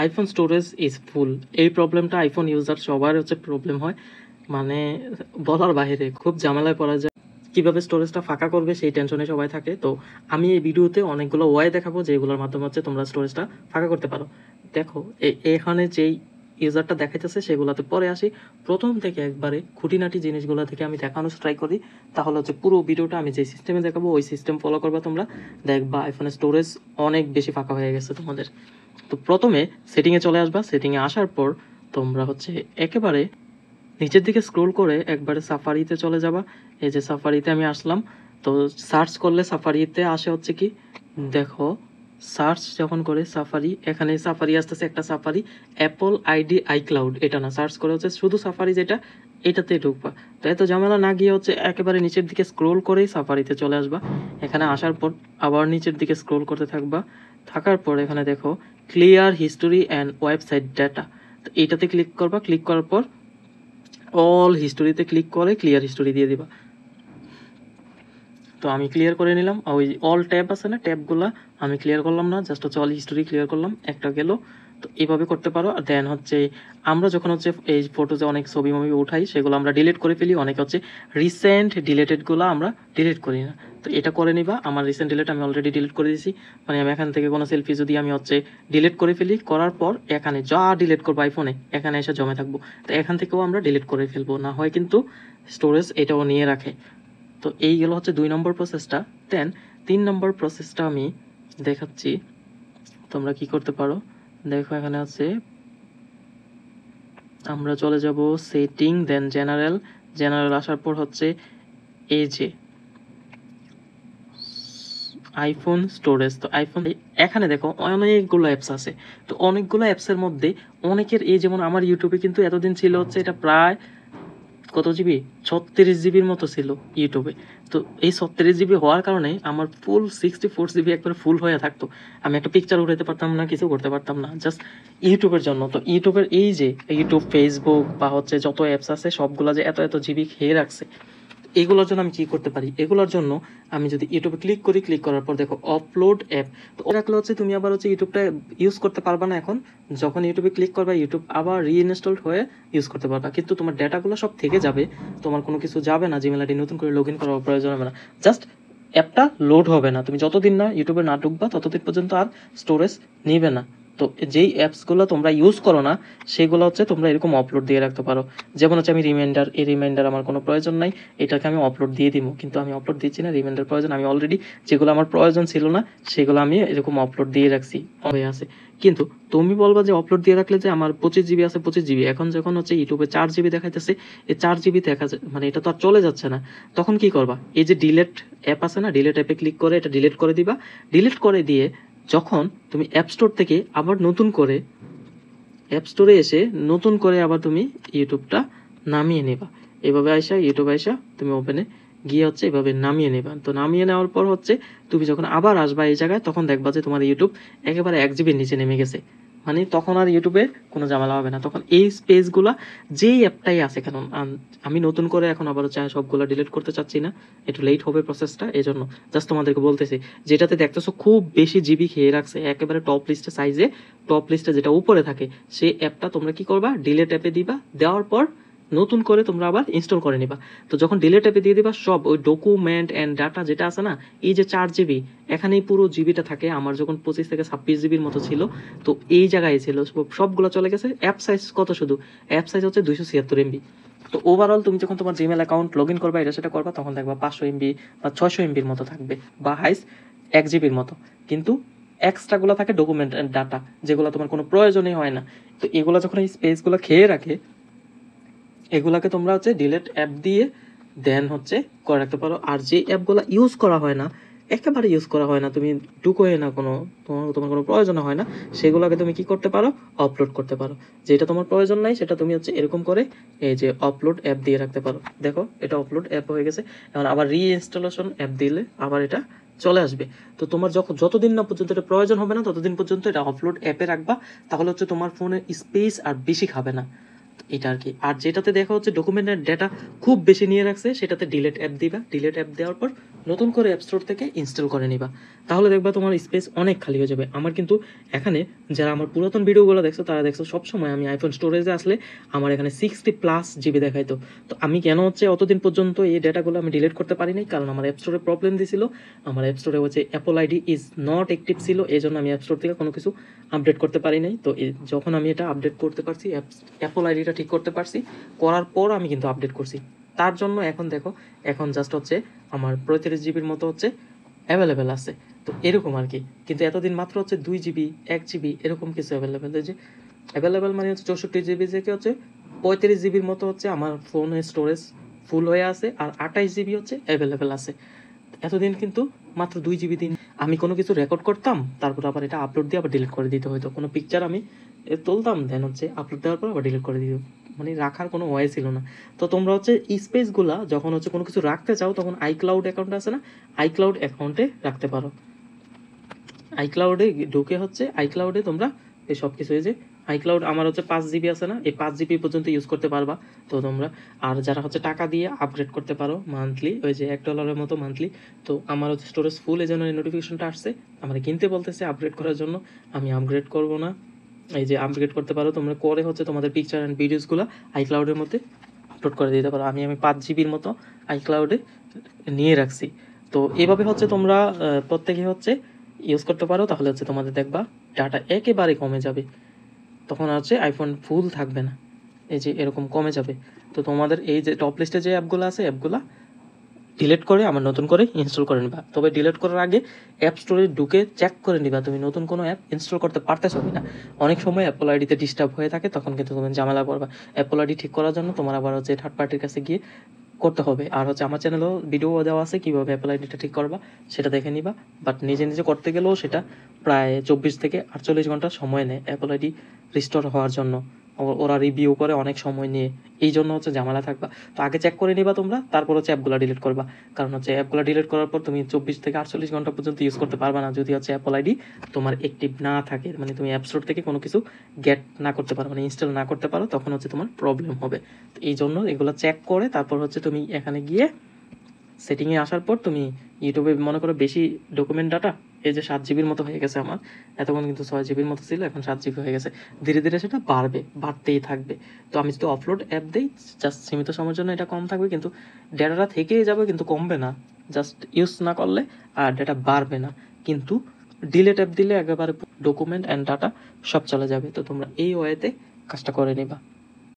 IPhone storage is full. এই প্রবলেমটা iPhone user সবার হচ্ছে প্রবলেম হয়, মানে বলার বাইরে, খুব ঝামেলায় পড়া যায়। কিভাবে স্টোরেজটা ফাঁকা করবে সেই টেনশনে সবাই থাকে। তো আমি এই ভিডিওতে অনেকগুলো ওয়াই দেখাবো যেগুলোর মাধ্যমে হচ্ছে তোমরা স্টোরেজটা ফাঁকা করতে পারো। দেখো এখানে যেই ইউজারটা দেখাইতেছে সেগুলোতে পরে আসি। প্রথম থেকে একবারে খুঁটিনাটি জিনিসগুলো থেকে আমি দেখানোর ট্রাই করি, তাহলে হচ্ছে পুরো ভিডিওটা আমি যে সিস্টেমে দেখাবো ওই সিস্টেম ফলো করবে তোমরা, দেখবা আইফোনের স্টোরেজ অনেক বেশি ফাঁকা হয়ে গেছে তোমাদের। তো প্রথমে সেটিংয়ে চলে আসবা। সেটিংয়ে আসার পর তোমরা হচ্ছে একেবারে নিচের দিকে স্ক্রোল করে একবারে সাফারিতে চলে যাবা। এই যে সাফারিতে আমি আসলাম। তো সার্চ করলে সাফারিতে আসে হচ্ছে কি, দেখো সার্চ যখন করে সাফারি, এখানে সাফারি আসতেছে একটা সাফারি অ্যাপল আইডি আইক্লাউড, এটা না, সার্চ করে হচ্ছে শুধু সাফারি যেটা, এটাতে ঢুকবা। তো এত ঝামেলা না গিয়ে হচ্ছে একেবারে নিচের দিকে স্ক্রোল করেই সাফারিতে চলে আসবা। এখানে আসার পর আবার নিচের দিকে স্ক্রোল করতে থাকবা। থাকার পর এখানে দেখো clear history and website data, তো এইটাতে ক্লিক করবা। ক্লিক করার পর অল হিস্টোরিতে ক্লিক করে ক্লিয়ার হিস্টোরি দিয়ে দিবা। তো আমি ক্লিয়ার করে নিলাম। ওই অল ট্যাব আছে না, ট্যাবগুলো আমি ক্লিয়ার করলাম না, জাস্ট হচ্ছে অল হিস্টোরি ক্লিয়ার করলাম, একটা গেল। তো এইভাবে করতে পারো। আর দেন হচ্ছে আমরা যখন হচ্ছে এই ফটোতে অনেক ছবি মবি উঠাই সেগুলো আমরা ডিলিট করে ফেলি, অনেক হচ্ছে রিসেন্ট ডিলেটেডগুলো আমরা ডিলিট করি না। তো এটা করে নিবা। আমার রিসেন্ট ডিলেট আমি অলরেডি ডিলিট করে দিয়েছি, মানে আমি এখান থেকে কোনো সেলফি যদি আমি হচ্ছে ডিলিট করে ফেলি, করার পর এখানে যা ডিলিট করবো আইফোনে এখানে এসে জমে থাকবো। তো এখান থেকেও আমরা ডিলিট করে ফেলবো, না হয় কিন্তু স্টোরেজ এটাও নিয়ে রাখে। তো এই গেল হচ্ছে 2 নম্বর প্রসেসটা। দেন 3 নম্বর প্রসেসটা আমি দেখাচ্ছি, তোমরা কি করতে পারো। দেখো এখানে আছে, আমরা চলে যাব সেটিং, দেন জেনারেল। জেনারেল আসার পর হচ্ছে এই যে আইফোন স্টোরেজ। তো আইফোন এখানে দেখো অনেকগুলো অ্যাপস আছে। তো অনেকগুলো অ্যাপসের মধ্যে অনেকের, এই যেমন আমার ইউটিউবে কিন্তু এতদিন ছিল হচ্ছে এটা প্রায় কত জিবি, 36 জিবির মতো ছিল ইউটিউবে। তো এই 36 জিবি হওয়ার কারণে আমার ফুল 64 জিবি একবারে ফুল হয়ে থাকতো। আমি একটা পিকচার উঠাতে পারতাম না, কিছু করতে পারতাম না, জাস্ট ইউটিউবের জন্য। তো ইউটিউবের এই যে ইউটিউব, ফেসবুক বা হচ্ছে যত অ্যাপস আছে সবগুলা যে এত এত জিবি খেয়ে রাখছে, এগুলোর জন্য আমি কি করতে পারি, এগুলোর জন্য আমি যদি ইউটিউবে ক্লিক করি, ক্লিক করার পর দেখো আপলোড অ্যাপ। তো ও রাখলে হচ্ছে তুমি আবার হচ্ছে ইউটিউবটা ইউজ করতে পারবা না। এখন যখন ইউটিউবে ক্লিক করবা ইউটিউব আবার রিইনস্টলড হয়ে ইউজ করতে পারবা, কিন্তু তোমার ডেটাগুলো সব থেকে যাবে, তোমার কোনো কিছু যাবে না, জিমেল আইডি নতুন করে লগ ইন করার প্রয়োজন হবে না, জাস্ট অ্যাপটা লোড হবে না। তুমি যতদিন না ইউটিউবে না ঢুকবা ততদিন পর্যন্ত আর স্টোরেজ নিবে না। তো যেই অ্যাপসগুলো তোমরা ইউজ করো না সেগুলো হচ্ছে তোমরা এরকম আপলোড দিয়ে রাখতে পারো। যেমন হচ্ছে আমি রিমাইন্ডার, এই রিমাইন্ডার আমার কোনো প্রয়োজন নাই, এটাকে আমি আপলোড দিয়ে দিব, কিন্তু আমি আপলোড দিচ্ছি না, রিমাইন্ডার প্রয়োজন। আমি অলরেডি যেগুলো আমার প্রয়োজন ছিল না সেগুলো আমি এরকম আপলোড দিয়ে রাখছি হয়ে আছে। কিন্তু তুমি বলবা যে আপলোড দিয়ে রাখলে যে আমার 25 জিবি আছে, 25 জিবি, এখন যখন হচ্ছে ইউটিউবে 4 জিবি দেখাইতেছে, এই 4 জিবি দেখা যায়, মানে এটা তো আর চলে যাচ্ছে না। তখন কি করবা, এই যে ডিলেট অ্যাপ আছে না, ডিলেট অ্যাপে ক্লিক করে এটা ডিলিট করে দিবা। ডিলিট করে দিয়ে যখন তুমি অ্যাপ স্টোর থেকে আবার নতুন করে অ্যাপ স্টোরে এসে নতুন করে আবার তুমি ইউটিউবটা নামিয়ে নেবা। এভাবে আইসা ইউটিউব আইসা তুমি ওপেনে গিয়ে হচ্ছে এভাবে নামিয়ে নেবা। তো নামিয়ে নেওয়ার পর হচ্ছে তুমি যখন আবার আসবা এই জায়গায়, তখন দেখবা যে তোমার ইউটিউব একেবারে 1 জিবির নিচে নেমে গেছে। মানে তখন আর ইউটিউবে কোনো ঝামেলা হবে না। তখন এই স্পেসগুলা যেই অ্যাপটাই আছে, কেন আমি নতুন করে এখন আবার চাই সবগুলো ডিলিট করতে চাচ্ছি না, একটু লেট হবে প্রসেসটা, এই জন্য জাস্ট তোমাদেরকে বলতেছি। যেটাতে দেখতেছো খুব বেশি জিবি খেয়ে রাখছে, একেবারে টপ লিস্টে সাইজে, টপ লিস্টে যেটা উপরে থাকে, সেই অ্যাপটা তোমরা কি করবা, ডিলিট অ্যাপে দিবা। দেওয়ার পর নতুন করে তোমরা আবার ইনস্টল করে নিবা। তো যখন ডিলিট অ্যাপে দিয়ে দিবা, সব ওই ডকুমেন্ট অ্যান্ড ডাটা যেটা আছে না, এই যে 4 জিবি, এখানেই পুরো জিবিটা থাকে। আমার যখন 25 থেকে 26 জিবির মতো ছিল, তো এই জায়গায় ছিল, সবগুলো চলে গেছে। অ্যাপ সাইজ কত, শুধু অ্যাপ সাইজ হচ্ছে 276 MB। তো ওভারঅল তুমি যখন তোমার জিমেল অ্যাকাউন্ট লগ ইন করবা, এটা সেটা করবা, তখন দেখবা 500 MB বা 600 MBর মতো থাকবে, বা হাইস 1 জিবির মতো। কিন্তু এক্সট্রাগুলো থাকে ডকুমেন্ট অ্যান্ড ডাটা, যেগুলো তোমার কোনো প্রয়োজনই হয় না। তো এগুলো যখন এই স্পেসগুলো খেয়ে রাখে, এগুলাকে তোমরা হচ্ছে ডিলেট অ্যাপ দিয়ে দেন হচ্ছে করে রাখতে পারো। আর যে অ্যাপগুলো ইউজ করা হয় না, একেবারে ইউজ করা হয় না, তুমি ঢুকোয় না, কোনো তোমার কোনো প্রয়োজন হয় না, সেগুলোকে তুমি কি করতে পারো, আপলোড করতে পারো। যেটা তোমার প্রয়োজন নাই সেটা তুমি হচ্ছে এরকম করে এই যে আপলোড অ্যাপ দিয়ে রাখতে পারো। দেখো এটা আপলোড অ্যাপ হয়ে গেছে। এখন আবার রিইনস্টলেশন অ্যাপ দিলে আবার এটা চলে আসবে। তো তোমার যতদিন না পর্যন্ত এটা প্রয়োজন হবে না ততদিন পর্যন্ত এটা আপলোড অ্যাপে রাখবা, তাহলে হচ্ছে তোমার ফোনের স্পেস আর বেশি খাবে না, এটা আর কি। আর যেটাতে দেখা হচ্ছে ডকুমেন্টের ডেটা খুব বেশি নিয়ে রাখছে, সেটাতে ডিলেট অ্যাপ দিবা। ডিলেট অ্যাপ দেওয়ার পর নতুন করে অ্যাপ স্টোর থেকে ইনস্টল করে নিবা, তাহলে দেখবা তোমার স্পেস অনেক খালি হয়ে যাবে। আমার কিন্তু এখানে যারা আমার পুরাতন ভিডিওগুলো দেখছো তারা দেখছো সবসময় আমি আইফোন স্টোরেজে আসলে আমার এখানে 60+ জিবি দেখাইতো। তো আমি কেন হচ্ছে অতদিন পর্যন্ত এই ডেটাগুলো আমি ডিলিট করতে পারি নাই, কারণ আমার অ্যাপ স্টোরে প্রবলেম দিছিল। আমার অ্যাপ স্টোরে হচ্ছে Apple ID is not active ছিল, এই জন্য আমি অ্যাপ স্টোর থেকে কোনো কিছু আপডেট করতে পারি নাই। তো যখন আমি এটা আপডেট করতে পারছি, অ্যাপল আইডিটা ঠিক করতে পারছি, করার পর আমি কিন্তু আপডেট করছি। তার জন্য এখন দেখো, এখন জাস্ট হচ্ছে আমার 35 জিবির মতো হচ্ছে অ্যাভেলেবেল আছে। তো এরকম আর কি, কিন্তু এতদিন মাত্র হচ্ছে 2 জিবি 1 জিবি এরকম কিছু অ্যাভেলেবেল। যে অ্যাভেলেবেল মানে হচ্ছে 64 জিবি থেকে হচ্ছে 35 জিবির মতো হচ্ছে আমার ফোনের স্টোরেজ ফুল হয়ে আছে, আর 28 জিবি হচ্ছে অ্যাভেলেবেল আছে। এতদিন কিন্তু মাত্র 2 জিবি দিন আমি কোনো কিছু রেকর্ড করতাম, তারপর আবার এটা আপলোড দিয়ে আবার ডিলিট করে দিতে হতো। কোনো পিকচার আমি তুলতাম, দেন হচ্ছে আপলোড দেওয়ার পর আবার ডিলিট করে দিত, মানে রাখার কোনো ওয়ে ছিল না। তো তোমরা হচ্ছে স্পেসগুলা যখন হচ্ছে কোনো কিছু রাখতে চাও, তখন আইক্লাউড অ্যাকাউন্ট আছে না, আইক্লাউড অ্যাকাউন্টে রাখতে পারো। আইক্লাউডে ঢুকে হচ্ছে আইক্লাউডে তোমরা এই সব কিছু, এই যে আইক্লাউড আমার হচ্ছে 5 জিবি আছে না, এই 5 জিবি পর্যন্ত ইউজ করতে পারবা। তো তোমরা আর যারা হচ্ছে টাকা দিয়ে আপগ্রেড করতে পারো মান্থলি, ওই যে $1 মতো মান্থলি। তো আমার হচ্ছে স্টোরেজ ফুল, এই জন্য এই নোটিফিকেশনটা আসছে, আমার কিনতে বলতেছে আপগ্রেড করার জন্য। আমি আপগ্রেড করব না, এই যে আপগ্রেড করতে পারো তোমরা, করে হচ্ছে তোমাদের পিকচার অ্যান্ড ভিডিওসগুলো আইক্লাউডের মধ্যে আপলোড করে দিতে পারো। আমি 5 জিবির মতো আইক্লাউডে নিয়ে রাখছি। তো এইভাবে হচ্ছে তোমরা প্রত্যেকে হচ্ছে ইউজ করতে পারো, তাহলে হচ্ছে তোমাদের দেখবা ডাটা একেবারে কমে যাবে, তখন হচ্ছে আইফোন ফুল থাকবে না, এই যে এরকম কমে যাবে। তো তোমাদের এই যে টপ লিস্টে যে অ্যাপগুলো আছে, অ্যাপগুলো ডিলিট করে আবার নতুন করে ইনস্টল করে নিবা। তবে ডিলিট করার আগে অ্যাপ স্টোরে ঢুকে চেক করে নিবা তুমি নতুন কোনো অ্যাপ ইনস্টল করতে পারতেছো কিনা। অনেক সময় অ্যাপল আইডিতে ডিস্টার্ব হয়ে থাকে, তখন কিন্তু তুমি ঝামেলা পড়বা। অ্যাপল আইডি ঠিক করার জন্য তোমার আবার হচ্ছে থার্ড পার্টির কাছে গিয়ে করতে হবে। আর হচ্ছে আমার চ্যানেলেও ভিডিও দেওয়া আছে কীভাবে অ্যাপল আইডিটা ঠিক করবা, সেটা দেখে নিবা। বাট নিজে নিজে করতে গেলেও সেটা প্রায় 24 থেকে 48 ঘন্টা সময় নেয় অ্যাপল আইডি রিস্টোর হওয়ার জন্য। ওরা রিভিউ করে অনেক সময় নিয়ে, এই জন্য হচ্ছে ঝামেলা থাকবা। তো আগে চেক করে নিবা তোমরা, তারপর হচ্ছে অ্যাপগুলো ডিলিট করবা। কারণ হচ্ছে অ্যাপগুলো ডিলিট করার পর তুমি 24 থেকে 48 ঘন্টা পর্যন্ত ইউজ করতে পারবা না, যদি হচ্ছে অ্যাপল আইডি তোমার অ্যাক্টিভ না থাকে, মানে তুমি অ্যাপ স্টোর থেকে কোনো কিছু গেট না করতে পারো, মানে ইনস্টল না করতে পারো, তখন হচ্ছে তোমার প্রবলেম হবে। তো এই জন্য এগুলো চেক করে তারপর হচ্ছে তুমি এখানে গিয়ে সেটিংয়ে আসার পর তুমি ইউটিউবে মনে করো বেশি ডকুমেন্ট ডাটা, এই যে 7 জিবির মতো হয়ে গেছে আমার, এতক্ষণ কিন্তু 6 জিবির মতো ছিল, এখন 7 জিবি হয়ে গেছে। ধীরে ধীরে সেটা বাড়বে, বাড়তেই থাকবে। তো আমি যদি অপলোড অ্যাপ দিই, জাস্ট সীমিত সময়ের জন্য এটা কম থাকবে, কিন্তু ডেটাটা থেকেই যাবে, কিন্তু কমবে না। জাস্ট ইউজ না করলে আর ডেটা বাড়বে না। কিন্তু ডিলেট অ্যাপ দিলে একেবারে ডকুমেন্ট অ্যান্ড ডাটা সব চলে যাবে। তো তোমরা এই ওয়েতে কাজটা করে নিবা।